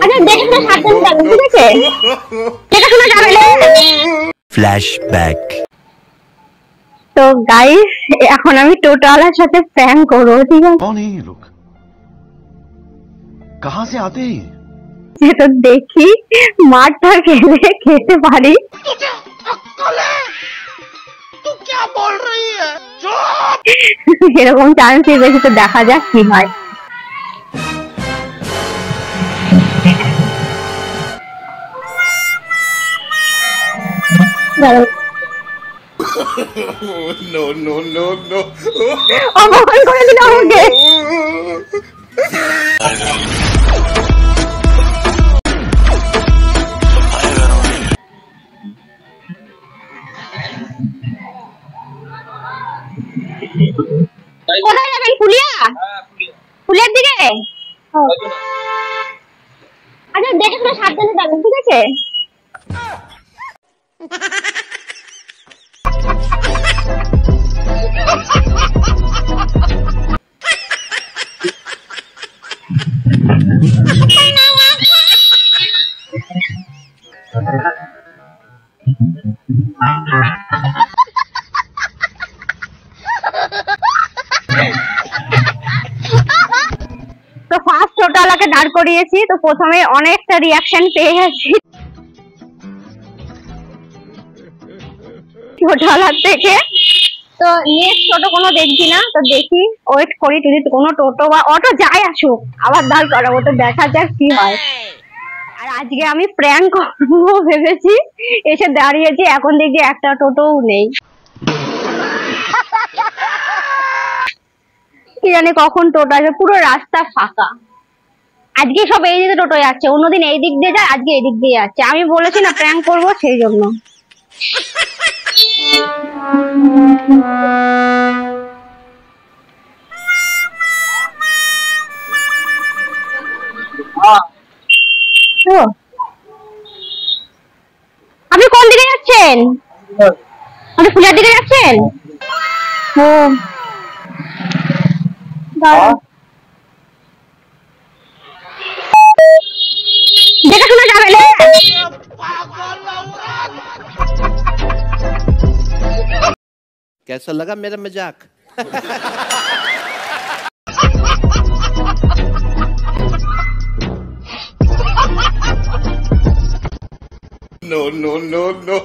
আচ্ছা দেখে শুনে সাবধানে যাবেন, ঠিক আছে? দেখে শুনে যাবেন। ফ্ল্যাশব্যাক। তো গাইস, এখন আমি টোটোওয়ালার সাথে প্র্যাঙ্ক করবো, ঠিক আছে? कौन है ये लोग? कहाँ से आते हैं? তো দেখি মারটা খেলে খেতে পারি। এরকম চান্স বেশি, তো দেখা যাক কি হয়। No, no, no, no. অপমান করে দিল আমাকে। কোথায় যাবেন? ফুলিয়া? ফুলিয়ার দিকে? আচ্ছা দেখে শুনে সাবধানে যাবেন, ঠিক আছে? তো ফার্স্ট টোটোওয়ালাকে দাঁড় করিয়েছি, তো প্রথমে অনেকটা রিয়াকশন পেয়ে গেছি টোটোওয়ালার থেকে। তো নেক্সট টোটো কোনো দেখছি না, তো দেখি ওয়েট করি যদি কোনো টোটো বা অটো যাই আসুক আবার দাঁড় করাবো, তো দেখা যাক কি হয়। আর আজকে আমি প্র্যাঙ্ক করবো ভেবেছি, এসে দাঁড়িয়েছি, এখন দেখছি একটা টোটোও নেই। কি জানি কখন টোটো আসবে, পুরো রাস্তা ফাঁকা। আজকে সব এই দিকে টোটো যাচ্ছে, অন্যদিন এই দিক দিয়ে যায়, আজকে এই দিক দিয়ে যাচ্ছে। আমি বলেছি না প্র্যাঙ্ক করবো, সেই জন্য। আপনি কোন দিকে যাচ্ছেন? আপনি ফুলিয়ার দিকে যাচ্ছেন? ও দেখে শুনে যাবেন। कैसा लगा मेरा मजाक? No, no, no, no.